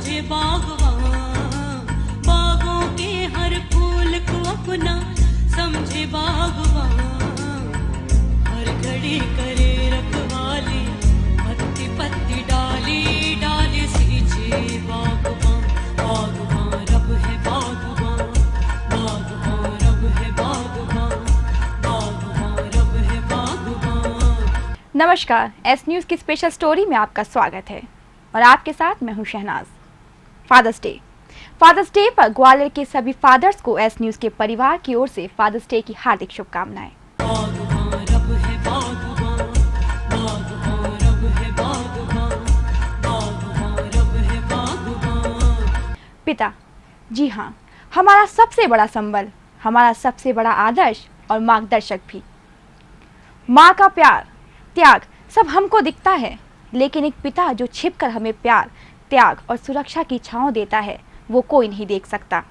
समझे बागवान, बागों के हर फूल को अपना समझे बागवान, हर घड़ी करे रखवाली, पत्ती पत्ती डाली डाली सींचे बागवान, बागवान रब है बागवान, बागवान रब है बागवान, बागवान रब है बागवान। नमस्कार, एस न्यूज़ की स्पेशल स्टोरी में आपका स्वागत है और आपके साथ मैं हूं शहनाज। फादर्स डे पर ग्वालियर के सभी फादर्स को एस न्यूज़ के परिवार की ओर से फादर्स डे की हार्दिक शुभकामनाएं। पिता, जी हाँ, हमारा सबसे बड़ा संबल, हमारा सबसे बड़ा आदर्श और मार्गदर्शक भी। माँ का प्यार, त्याग सब हमको दिखता है, लेकिन एक पिता जो छिपकर हमें प्यार, त्याग और सुरक्षा की छांव देता है, वो कोई नहीं देख सकता।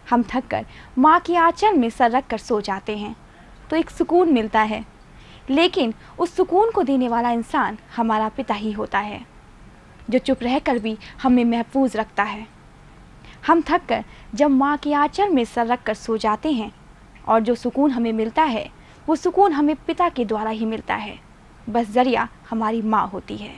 हम थककर माँ की आंचल में सर रख कर सो जाते हैं तो एक सुकून मिलता है, लेकिन उस सुकून को देने वाला इंसान हमारा पिता ही होता है, जो चुप रहकर भी हमें महफूज रखता है। हम थककर जब माँ की आंचल में सर रख कर सो जाते हैं और जो सुकून हमें मिलता है, वो सुकून हमें पिता के द्वारा ही मिलता है, बस जरिया हमारी माँ होती है।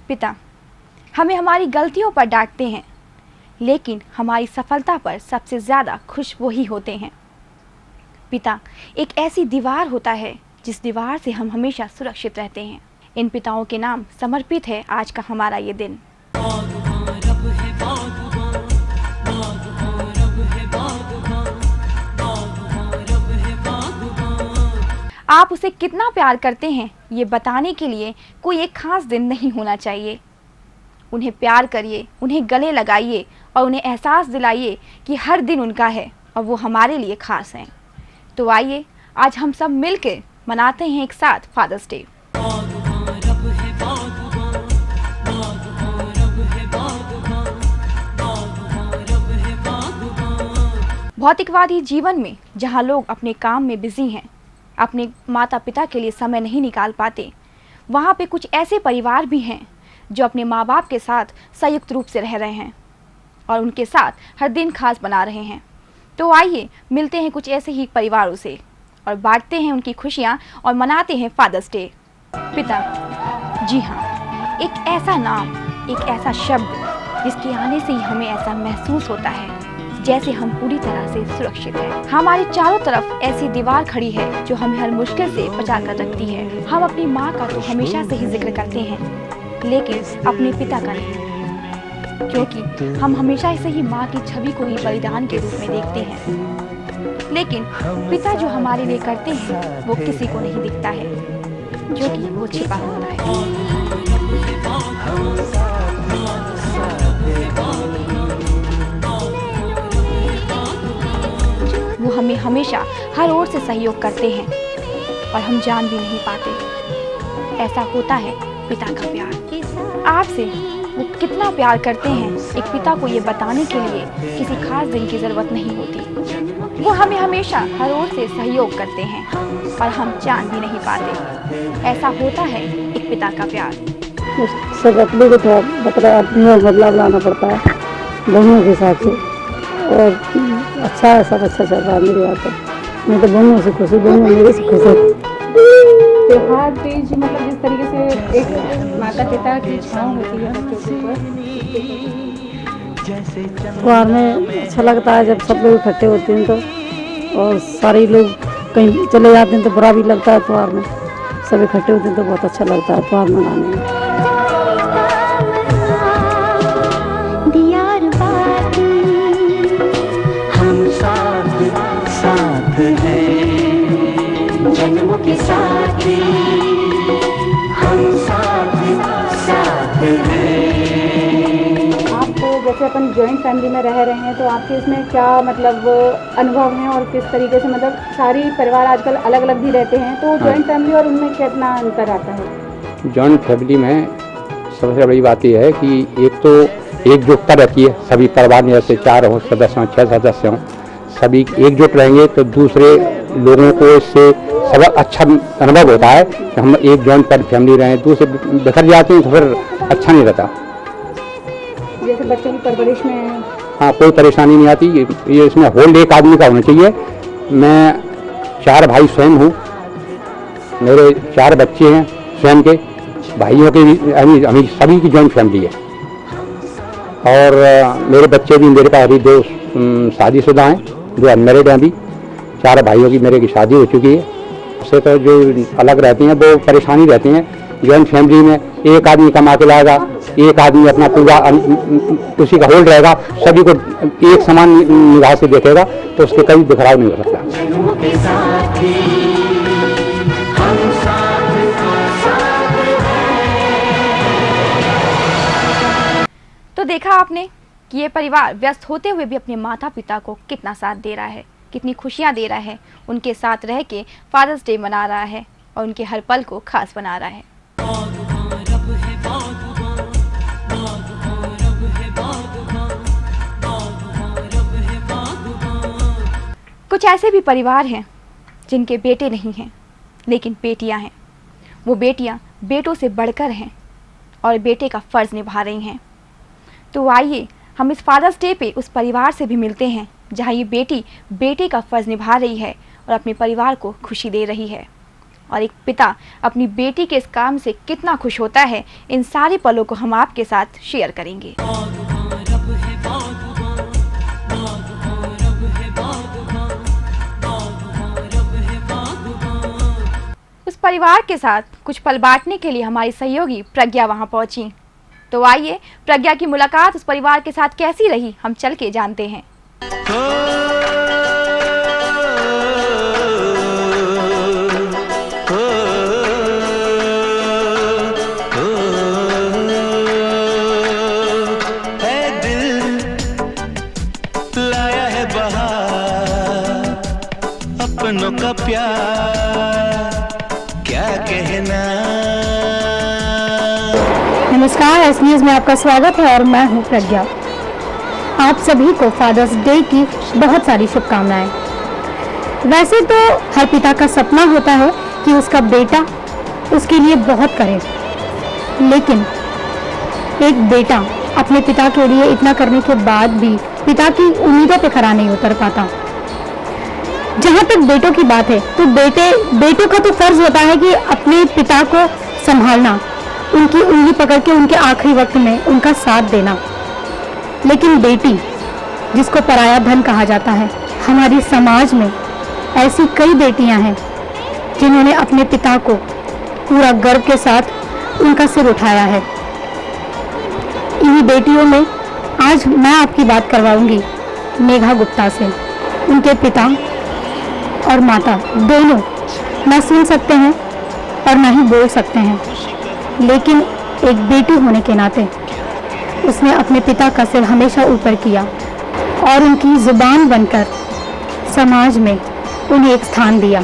पिता हमें हमारी गलतियों पर डांटते हैं, लेकिन हमारी सफलता पर सबसे ज़्यादा खुश वही होते हैं। पिता एक ऐसी दीवार होता है जिस दीवार से हम हमेशा सुरक्षित रहते हैं। इन पिताओं के नाम समर्पित है आज का हमारा ये दिन। आप उसे कितना प्यार करते हैं ये बताने के लिए कोई एक खास दिन नहीं होना चाहिए। उन्हें प्यार करिए, उन्हें गले लगाइए और उन्हें एहसास दिलाइए कि हर दिन उनका है और वो हमारे लिए खास हैं। तो आइए आज हम सब मिलकर मनाते हैं एक साथ फादर्स डे। भौतिकवादी जीवन में जहां लोग अपने काम में बिजी हैं, अपने माता पिता के लिए समय नहीं निकाल पाते, वहाँ पे कुछ ऐसे परिवार भी हैं जो अपने माँ बाप के साथ संयुक्त रूप से रह रहे हैं और उनके साथ हर दिन खास बना रहे हैं। तो आइए मिलते हैं कुछ ऐसे ही परिवारों से और बांटते हैं उनकी खुशियाँ और मनाते हैं फादर्स डे। पिता, जी हाँ, एक ऐसा नाम, एक ऐसा शब्द जिसके आने से ही हमें ऐसा महसूस होता है जैसे हम पूरी तरह से सुरक्षित हैं। हमारे चारों तरफ ऐसी दीवार खड़ी है जो हमें हर मुश्किल से बचा कर रखती है। हम अपनी माँ का तो हमेशा से ही जिक्र करते हैं, लेकिन अपने पिता का नहीं, क्योंकि हम हमेशा से ही माँ की छवि को ही बलिदान के रूप में देखते हैं। लेकिन पिता जो हमारे लिए करते हैं वो किसी को नहीं दिखता है, क्योंकि वो छिपा होता है। वो हमें हमेशा हर ओर से सहयोग करते हैं और हम जान भी नहीं पाते। ऐसा होता है पिता का प्यार। आपसे वो कितना प्यार करते हैं, एक पिता को ये बताने के लिए किसी खास दिन की ज़रूरत नहीं होती। वो हमें हमेशा हर ओर से सहयोग करते हैं और हम जान भी नहीं पाते। ऐसा होता है एक पिता का प्यार। सब अपने को थोड़ा बदलाव लाना पड़ता है दोनों के हिसाब से, और अच्छा है, सब अच्छा चल रहा है मेरे यहाँ पर। मैं तो दोनों से खुश हूँ, दोनों मेरे से खुश है। त्योहार तीज मतलब जिस तरीके से एक माता पिता की छाँव होती है बच्चों के ऊपर, त्योहार में अच्छा लगता है जब सब लोग इकट्ठे होते हैं तो, और सारे लोग कहीं चले जाते हैं तो बुरा भी लगता है। त्योहार में सब इकट्ठे होते हैं तो बहुत अच्छा लगता है त्योहार मनाने में। जन्मों के साथी हम साथ हैं। आप जैसे अपन जॉइंट फैमिली में रह रहे हैं तो आपके इसमें क्या मतलब अनुभव हैं और किस तरीके से, मतलब सारी परिवार आजकल अलग अलग भी रहते हैं, तो जॉइंट फैमिली और उनमें कितना अंतर आता है? जॉइंट फैमिली में सबसे बड़ी बात यह है कि एक तो एकजुटता रहती है। सभी परिवार में जैसे 4 हों सदस्य हों, 6 सदस्य हों, सभी एकजुट रहेंगे तो दूसरे लोगों को इससे सबक अच्छा अनुभव होता है कि हम एक जॉइंट फैमिली रहें, दूसरे बिखर जाते हैं तो फिर अच्छा नहीं रहता। जैसे बच्चों की परवरिश में हाँ, कोई परेशानी नहीं आती। ये इसमें होल्ड एक आदमी का होना चाहिए। मैं 4 भाई स्वयं हूँ, मेरे 4 बच्चे हैं स्वयं के, भाइयों के भी, हमें सभी की जॉइंट फैमिली है। और मेरे बच्चे भी, मेरे पास अभी 2 शादीशुदा हैं, 2 अनमेरिड हैं अभी। 4 भाइयों की मेरे की शादी हो चुकी है। उससे तो जो अलग रहते हैं वो परेशानी रहती हैं। जॉइंट फैमिली में एक आदमी कमा के लाएगा, एक आदमी अपना पूरा उसी का होल्ड रहेगा, सभी को एक समान निगाह से देखेगा तो उसके कभी बिखराव नहीं हो सकता। जन्मों के साथी हम साथ तो देखा आपने कि ये परिवार व्यस्त होते हुए भी अपने माता पिता को कितना साथ दे रहा है, कितनी खुशियाँ दे रहा है, उनके साथ रह के फादर्स डे मना रहा है और उनके हर पल को खास बना रहा है। कुछ ऐसे भी परिवार हैं जिनके बेटे नहीं हैं लेकिन बेटियां हैं। वो बेटियां बेटों से बढ़कर हैं और बेटे का फर्ज निभा रही हैं। तो आइए हम इस फादर्स डे पे उस परिवार से भी मिलते हैं जहां ये बेटी बेटे का फर्ज निभा रही है और अपने परिवार को खुशी दे रही है। और एक पिता अपनी बेटी के इस काम से कितना खुश होता है, इन सारे पलों को हम आपके साथ शेयर करेंगे। उस परिवार के साथ कुछ पल बांटने के लिए हमारी सहयोगी प्रज्ञा वहां पहुंची। तो आइए प्रज्ञा की मुलाकात उस परिवार के साथ कैसी रही, हम चल के जानते हैं। अपनों का प्यार क्या कहना। नमस्कार, एस न्यूज़ में आपका स्वागत है और मैं हूं प्रज्ञा। आप सभी को फादर्स डे की बहुत सारी शुभकामनाएं। वैसे तो हर पिता का सपना होता है कि उसका बेटा उसके लिए बहुत करे, लेकिन एक बेटा अपने पिता के लिए इतना करने के बाद भी पिता की उम्मीदों पे खरा नहीं उतर पाता। जहाँ तक बेटों की बात है तो बेटों का तो फर्ज होता है कि अपने पिता को संभालना, उनकी उंगली पकड़ के उनके आखिरी वक्त में उनका साथ देना। लेकिन बेटी, जिसको पराया धन कहा जाता है, हमारी समाज में ऐसी कई बेटियां हैं जिन्होंने अपने पिता को पूरा गर्व के साथ उनका सिर उठाया है। इन्हीं बेटियों में आज मैं आपकी बात करवाऊंगी मेघा गुप्ता से। उनके पिता और माता दोनों ना सुन सकते हैं और ना ही बोल सकते हैं, लेकिन एक बेटी होने के नाते उसने अपने पिता का सिर हमेशा ऊपर किया और उनकी जुबान बनकर समाज में उन्हें एक स्थान दिया।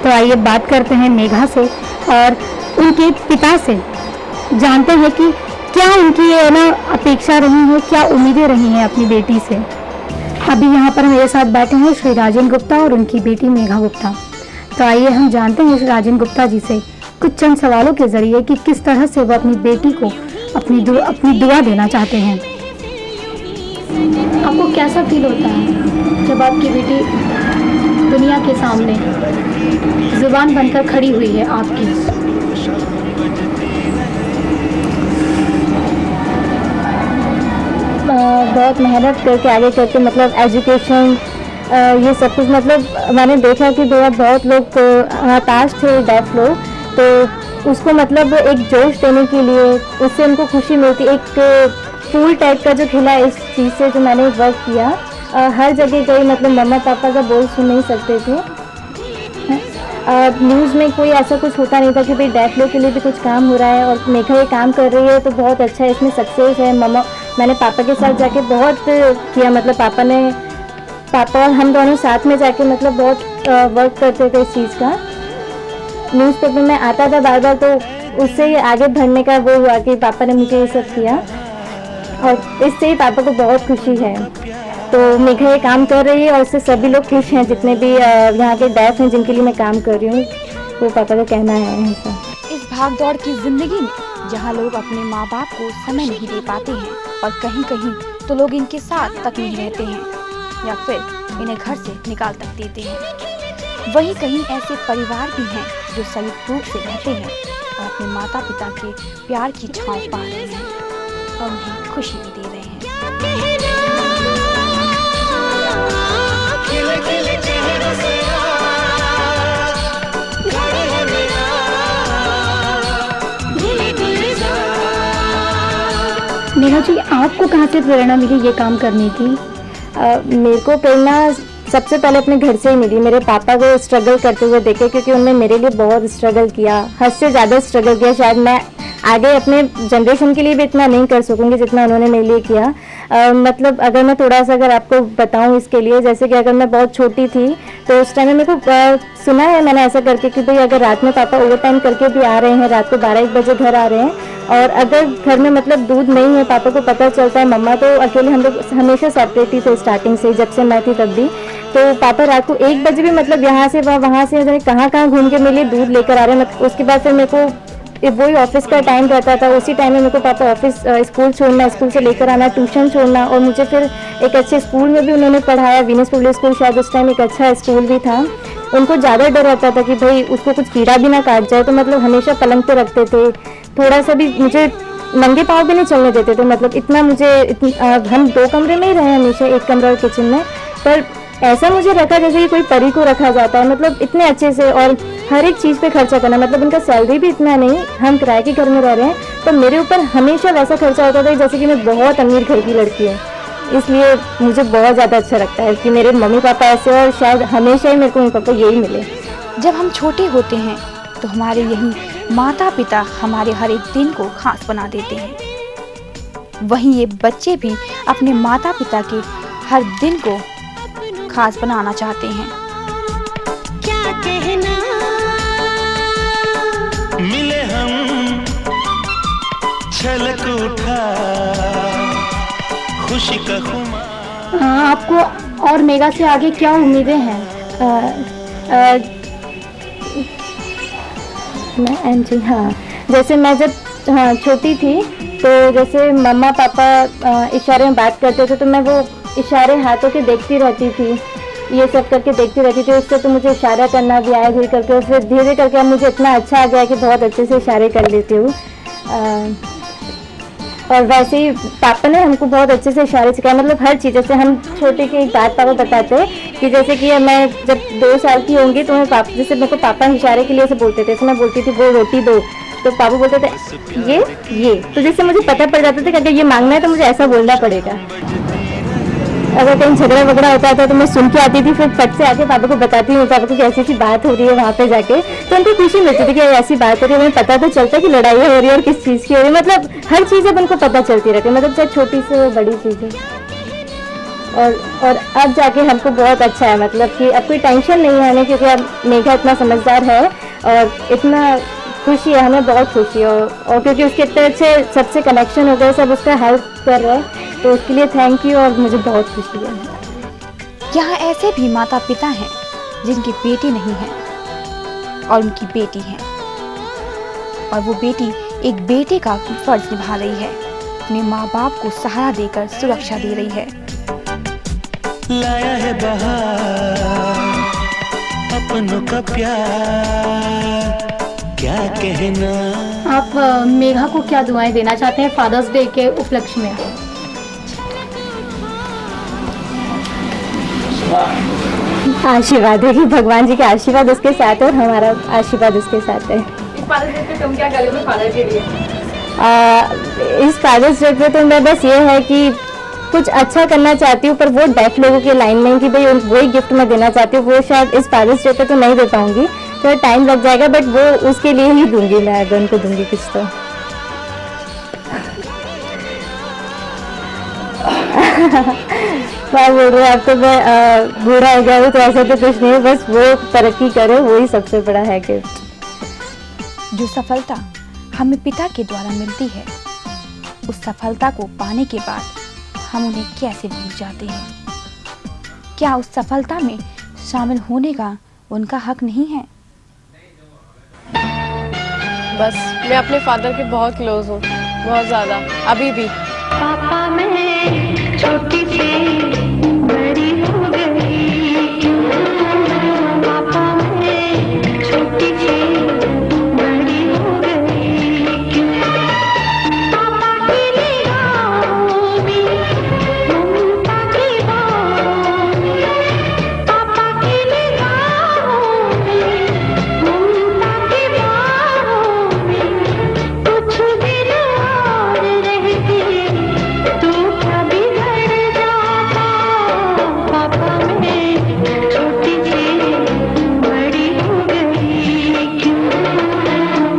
तो आइए बात करते हैं मेघा से और उनके पिता से, जानते हैं कि क्या उनकी अपेक्षा रही है, क्या उम्मीदें रही हैं अपनी बेटी से। अभी यहाँ पर मेरे साथ बैठे हैं श्री राजेंद्र गुप्ता और उनकी बेटी मेघा गुप्ता। तो आइए हम जानते हैं श्री राजेंद्र गुप्ता जी से कुछ चंद सवालों के जरिए कि किस तरह से वो अपनी बेटी को अपनी दुआ देना चाहते हैं। आपको कैसा फील होता है जब आपकी बेटी दुनिया के सामने जुबान बनकर खड़ी हुई है आपकी? बहुत मेहनत करके आगे करके मतलब एजुकेशन ये सब कुछ, मतलब मैंने देखा कि बहुत लोग हताश थे, डेफ लोग, तो उसको मतलब एक जोश देने के लिए उससे उनको खुशी मिलती। एक फूल टाइप का जो खिला इस चीज़ से जो मैंने वर्क किया, हर जगह गई, मतलब मम्मा पापा का बोल सुन नहीं सकते थे। न्यूज़ में कोई ऐसा कुछ होता नहीं था कि भाई डेफ लोग के लिए भी कुछ काम हो रहा है और मेघा ये काम कर रही है तो बहुत अच्छा है, इसमें सक्सेस है। मैंने पापा के साथ जाके बहुत किया, मतलब पापा और हम दोनों साथ में जाके मतलब बहुत वर्क करते थे इस चीज़ का। न्यूज़पेपर में आता था बार बार, तो उससे ही आगे बढ़ने का वो हुआ कि पापा ने मुझे ये सब किया और इससे ही पापा को बहुत खुशी है। तो मेघा ये काम कर रही है और उससे सभी लोग खुश हैं, जितने भी यहाँ के डैड हैं जिनके लिए मैं काम कर रही हूँ, वो पापा का कहना है ऐसा। इस भागदौड़ की जिंदगी में जहाँ लोग अपने माँ बाप को समय नहीं दे पाते हैं और कहीं कहीं तो लोग इनके साथ तक नहीं रहते हैं या फिर इन्हें घर से निकाल तक देते हैं, वहीं कहीं ऐसे परिवार भी हैं जो संयुक्त रूप से रहते हैं और अपने माता पिता के प्यार की छांव पा रहे हैं और उन्हें खुशी भी दे रहे हैं। नेहा जी, आपको कहाँ से प्रेरणा मिली ये काम करने की? मेरे को प्रेरणा सबसे पहले अपने घर से ही मिली। मेरे पापा को स्ट्रगल करते हुए देखे, क्योंकि उन्होंने मेरे लिए बहुत स्ट्रगल किया, हद से ज़्यादा स्ट्रगल किया। शायद मैं आगे अपने जनरेशन के लिए भी इतना नहीं कर सकूंगी जितना उन्होंने मेरे लिए किया। मतलब अगर मैं थोड़ा सा अगर आपको बताऊं इसके लिए, जैसे कि अगर मैं बहुत छोटी थी तो उस टाइम में मेरे को सुना है मैंने ऐसा करके कि भाई अगर रात में पापा ओवर टाइम करके भी आ रहे हैं, रात को 12-1 बजे घर आ रहे हैं और अगर घर में मतलब दूध नहीं है, पापा को पता चलता है, मम्मा तो अकेले, हम लोग हमेशा सेपरेट ही थे स्टार्टिंग से, जब से मैं थी तब भी। तो पापा रात को 1 बजे भी मतलब यहाँ से वहाँ से कहाँ घूम के मेरे लिए दूध लेकर आ रहे हैं। उसके बाद फिर मेरे को वही ऑफिस का टाइम रहता था, उसी टाइम में मेरे को पापा ऑफिस स्कूल छोड़ना, स्कूल से लेकर आना, ट्यूशन छोड़ना, और मुझे फिर एक अच्छे स्कूल में भी उन्होंने पढ़ाया। वीनस पब्लिक स्कूल शायद उस टाइम एक अच्छा स्कूल भी था। उनको ज़्यादा डर रहता था कि भाई उसको कुछ कीड़ा भी ना काट जाए, तो मतलब हमेशा पलंग पे रखते थे, थोड़ा सा भी मुझे नंगे पाँव भी नहीं चलने देते थे। मतलब इतना मुझे हम 2 कमरे में ही रहे हमेशा, एक कमरा और किचन में, पर ऐसा मुझे रखा जैसे कि कोई परी को रखा जाता है, मतलब इतने अच्छे से, और हर एक चीज़ पे खर्चा करना। मतलब उनका सैलरी भी इतना नहीं, हम किराए के घर में रह रहे हैं, तो मेरे ऊपर हमेशा वैसा खर्चा होता था जैसे कि मैं बहुत अमीर घर की लड़की हूँ। इसलिए मुझे बहुत ज़्यादा अच्छा लगता है कि मेरे मम्मी पापा ऐसे, और शायद हमेशा ही मेरे को मम्मी पापा यही मिले। जब हम छोटे होते हैं तो हमारे यही माता पिता हमारे हर एक दिन को खास बना देते हैं, वहीं ये बच्चे भी अपने माता पिता के हर दिन को खास बनाना चाहते हैं। क्या कहना, मिले हम, छलक उठा खुशी का खुमार। आपको और मेघा से आगे क्या उम्मीदें हैं? हाँ, जैसे मैं जब छोटी थी तो जैसे मम्मा पापा इशारे में बात करते थे, तो मैं वो इशारे हाथों के देखती रहती थी, ये सब करके देखती रहती थी। उससे तो मुझे इशारा करना भी आया धीरे करके, फिर धीरे करके अब मुझे इतना अच्छा आ गया कि बहुत अच्छे से इशारे कर लेती हूँ। और वैसे ही पापा ने हमको बहुत अच्छे से इशारे सिखाया, मतलब हर चीज़। जैसे हम छोटे की एक बात पापा बताते कि जैसे कि मैं जब 2 साल की होंगी तो मैं पापा, जैसे मेरे को पापा इशारे के लिए ऐसे बोलते थे, तो मैं बोलती थी वो रोटी दो, तो पापा बोलते थे ये, तो जैसे मुझे पता पड़ जाता था कि अगर ये मांगना है तो मुझे ऐसा बोलना पड़ेगा। अगर कहीं झगड़ा वगड़ा होता था तो मैं सुन के आती थी, फिर फट से आके पापा को बताती हूँ, पापा को कि ऐसी बात हो रही है वहाँ पे जाके, तो उनको खुशी मिलती थी कि ऐसी बात हो रही है। उन्हें पता तो चलता कि लड़ाई हो रही है और किस चीज़ की हो रही है, मतलब हर चीज़ अब उनको पता चलती रहती है, मतलब चाहे छोटी से बड़ी चीज़ें। और अब जाके हमको बहुत अच्छा है, मतलब कि अब कोई टेंशन नहीं है हमें, क्योंकि अब मेघा इतना समझदार है और इतना खुशी है, हमें बहुत खुशी है। और क्योंकि उसके इतने अच्छे सबसे कनेक्शन हो गए, सब उसका हेल्प कर रहे हैं, तो उसके लिए थैंक यू, और मुझे बहुत खुशी है। यहाँ ऐसे भी माता पिता हैं जिनकी बेटी नहीं है और उनकी बेटी है, और वो बेटी एक बेटे का फर्ज निभा रही है, अपने माँ बाप को सहारा देकर सुरक्षा दे रही है। लाया है बहार अपनों का प्यार, क्या कहना। आप मेघा को क्या दुआएं देना चाहते हैं फादर्स डे के उपलक्ष्य में? आशीर्वाद है कि भगवान जी के आशीर्वाद उसके साथ है और हमारा आशीर्वाद उसके साथ है। फादर्स डे पे तुम क्या करोगे फादर के लिए? इस फादर्स डे पे तो मैं बस ये है कि कुछ अच्छा करना चाहती हूँ, पर वो डेफ लोगों के लाइन में कि भाई वही गिफ्ट मैं देना चाहती हूँ, वो शायद इस फादर्स डे पे तो नहीं दे पाऊंगी, थोड़ा टाइम लग जाएगा, बट वो उसके लिए ही दूंगी मैं, अगर उनको दूंगी कुछ तो। क्या बोल रहे अब तो मैं बूढ़ा हो गया हूँ, तो ऐसा तो कुछ नहीं है, बस वो तरक्की करे, वही सबसे बड़ा है गिफ्ट। जो सफलता हमें पिता के द्वारा मिलती है, उस सफलता को पाने के बाद हम उन्हें कैसे भूल जाते हैं। क्या उस सफलता में शामिल होने का उनका हक नहीं है? बस मैं अपने फादर के बहुत क्लोज हूँ, बहुत ज़्यादा, अभी भी। पापा मैं छोटी सी बड़ी हो गई, पापा मैं छोटी सी बड़ी हो गई, पापा की निगाहों में ममता की बाहों में, पापा की निगाहों में ममता की बाहों में, कुछ दिन और रहते तो क्या बिगड़ जाता, पापा मैं छोटी सी बड़ी हो गई क्यों,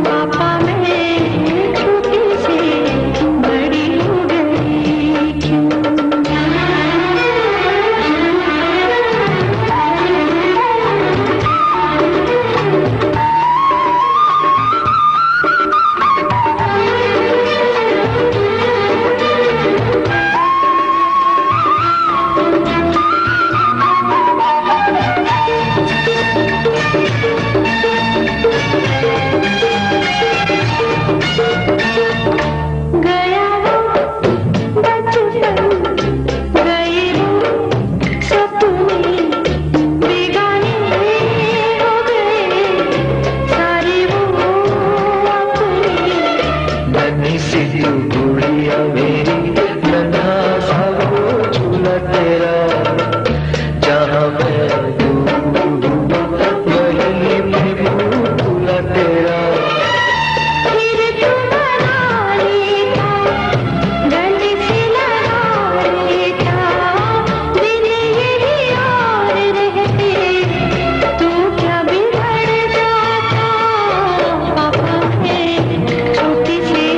पापा मैं छोटी सी बड़ी हो गई क्यों। गया वो बचपन, गए वो सपने, बेगाने हो गए सारे वो अपने, नन्ही सी तू गुड़िया मेरी, नन्हा सा वो झूला तेरा, जहाँ मैं वहीं मैं झूला तेरा, फिर तू बना लेता, गले से लगा लेता, दिन यही और रहते तू क्या बिगड़ जाता, पापा मैं छोटी सी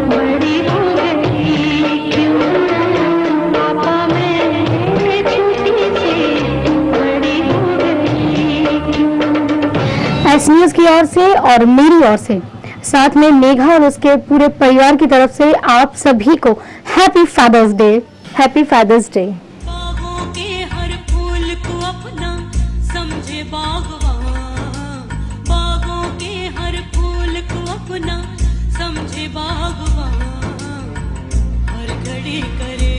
बड़ी हो गई क्यों, पापा मैं छोटी सी बड़ी हो गई क्यों। एस न्यूज़ की ओर से और मेरी ओर से, साथ में मेघा और उसके पूरे परिवार की तरफ से आप सभी को happy fathers day. Happy fathers day. बागों के हर फूल को अपना समझे बागवान, बागों के हर फूल को अपना समझे बागवान, हर घड़ी करे